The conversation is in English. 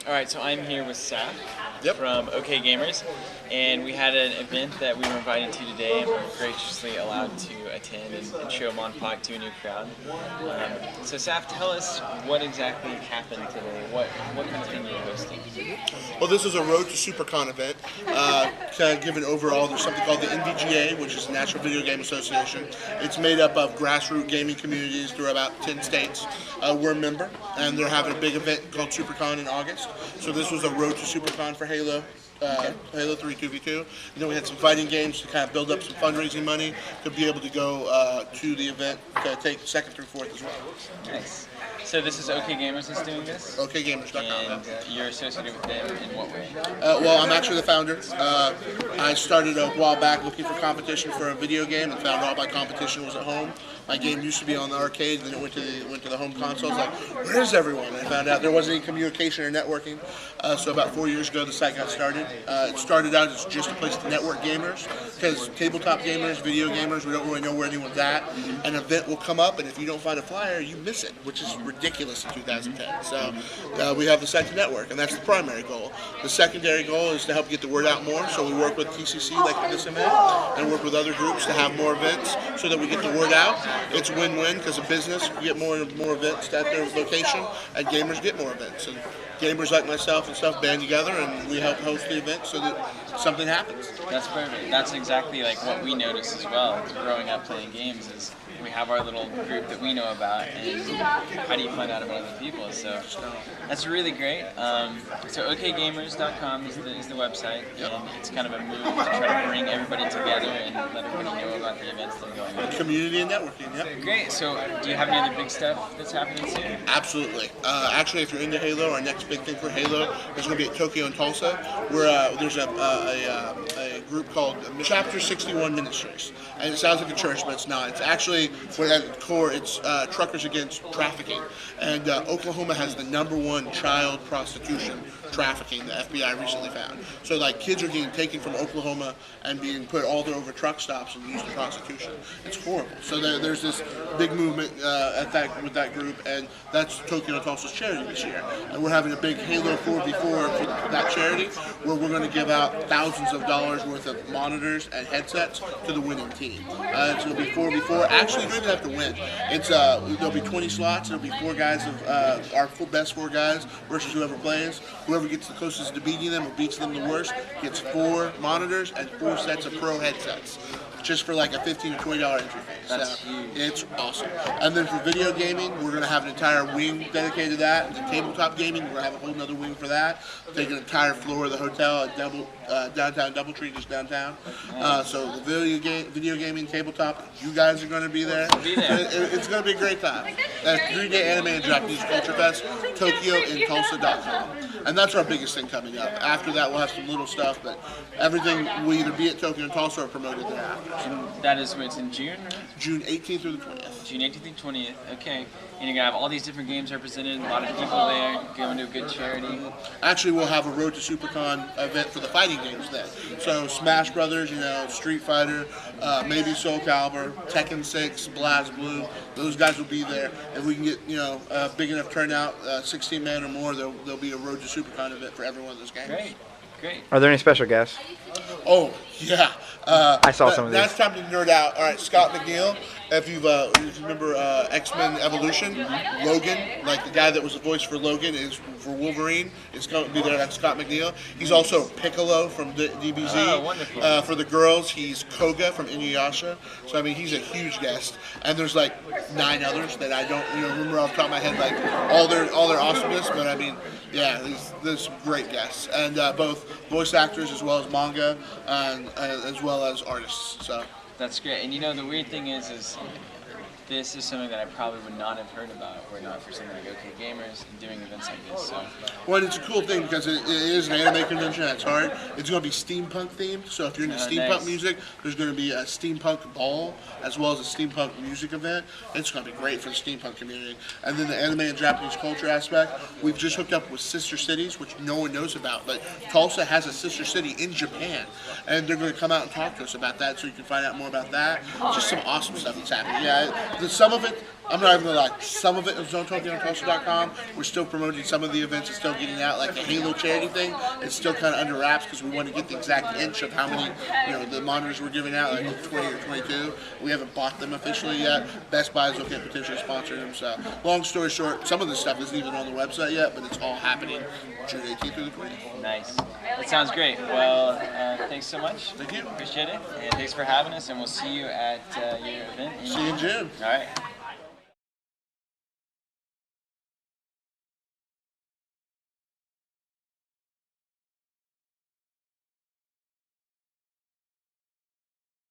Alright, so I'm here with Saf Yep. from OKGamers, and we had an event that we were invited to today, and we were graciously allowed to attend and show Monsterpocalypse to a new crowd. So Saf, tell us what exactly happened today. What kind of thing you were hosting? Well, this is a Road to SuperCon event. Kind of given overall, there's something called the NVGA, which is the National Video Game Association. It's made up of grassroots gaming communities through about 10 states. We're a member, and they're having a big event called SuperCon in August. So this was a Road to SuperCon for Halo. Halo 3 2v2. And then we had some fighting games to kind of build up some fundraising money to be able to go to the event to take 2nd through 4th as well. Nice. So this is OKGamers that's doing this? OKGamers.com. And you're associated with them in what way? Well, I'm actually the founder. I started a while back looking for competition for a video game and found all my competition was at home. My game used to be on the arcade, then it went to the home console. I was like, where's everyone? And I found out there wasn't any communication or networking. So about 4 years ago, the site got started. It started out as just a place to network gamers, because tabletop gamers, video gamers, we don't really know where anyone's at. An event will come up, and if you don't find a flyer, you miss it, which is ridiculous in 2010. So we have the site to network, and that's the primary goal. The secondary goal is to help get the word out more. So we work with TCC, like this event, and work with other groups to have more events so that we get the word out. It's win-win, because a business, we get more and more events at their location, and gamers get more events. And gamers like myself and stuff band together, and we help host the event so that something happens. That's perfect. That's exactly like what we noticed as well, growing up playing games, is we have our little group that we know about, and how do you find out about other people? So that's really great. So OKGamers.com is the website, and it's kind of a move to try to bring everybody together and let everybody know about the events that are going on. Community and networking, yep. Great. So do you have any other big stuff that's happening soon? Absolutely. Actually, if you're into Halo, our next big thing for Halo is going to be at Tokyo and Tulsa, where there's a group called Chapter 61 Ministries. And it sounds like a church, but it's not. It's actually, at its core, it's Truckers Against Trafficking. And Oklahoma has the #1 child prostitution trafficking the FBI recently found. So like kids are getting taken from Oklahoma and being put all over truck stops and used in prostitution. It's horrible. So there's this big movement with that group, and that's Tokyo and Tulsa's charity this year. And we're having a big Halo 4v4 for that charity, where we're going to give out thousands of dollars worth of monitors and headsets to the winning team. It's going to be 4v4. Actually, you don't even have to win. There'll be 20 slots. It'll be 4 guys of our best 4 guys versus whoever plays. Whoever gets the closest to beating them or beats them the worst gets 4 monitors and 4 sets of pro headsets, just for like a $15 to $20 entry fee. That's huge. It's awesome. And then for video gaming, we're going to have an entire wing dedicated to that. And then tabletop gaming, we're going to have a whole other wing for that. Take an entire floor of the hotel at downtown Doubletree, just downtown. So the video gaming, tabletop, you guys are going to be there. Be there. It's going to be a great time. 3-day anime and Japanese culture fest, TokyoandTulsa.com. And that's our biggest thing coming up. After that, we'll have some little stuff, but everything will either be at Tokyo and Tulsa or promoted thereafter. And that is what's in June, right? June 18th through the 20th. June 18th through 20th. Okay. And you're going to have all these different games represented, a lot of people there, going to a good charity. Actually, we'll have a Road to SuperCon event for the fighting games then. So Smash Brothers, Street Fighter, maybe Soul Calibur, Tekken 6, Blast Blue, those guys will be there. If we can get, a big enough turnout, 16 man or more, there'll be a Road to SuperCon event for every one of those games. Great. Are there any special guests? Oh, yeah. I saw some of these. That's time to nerd out. All right, Scott McNeil. If you remember X-Men Evolution, Logan, like the guy that was the voice for Logan is for Wolverine, is going to be there. That's Scott McNeil. He's also Piccolo from DBZ. Oh, wonderful. For the girls, he's Koga from Inuyasha. So I mean, he's a huge guest. And there's like 9 others that I don't remember off the top of my head, like all their awesomeness. But I mean, yeah, there's some great guests, and both voice actors as well as manga, and as well as artists. So That's great. And the weird thing is this is something that I probably would not have heard about were it not for something like OKGamers and doing events like this. So. Well, it's a cool thing because it is an anime convention at its heart. It's going to be steampunk themed, so if you're into steampunk music, there's going to be a steampunk ball as well as a steampunk music event. It's going to be great for the steampunk community. And then the anime and Japanese culture aspect, we've just hooked up with sister cities, which no one knows about. But Tulsa has a sister city in Japan, and they're going to come out and talk to us about that, so you can find out more about that. Just some awesome stuff that's happening. Yeah, some of it I'm not even gonna lie. Some of it is on TokyoandTulsa.com. We're still promoting some of the events. It's still getting out, like the Halo charity thing. It's still kind of under wraps because we want to get the exact inch of how many, the monitors we're giving out, like 20 or 22. We haven't bought them officially yet. Best Buy is looking at potentially sponsoring them. So, long story short, some of this stuff isn't even on the website yet, but it's all happening June 18th through the 20th. Nice. That sounds great. Well, thanks so much. Thank you. Appreciate it. And thanks for having us, and we'll see you at your event. See you in June. All right.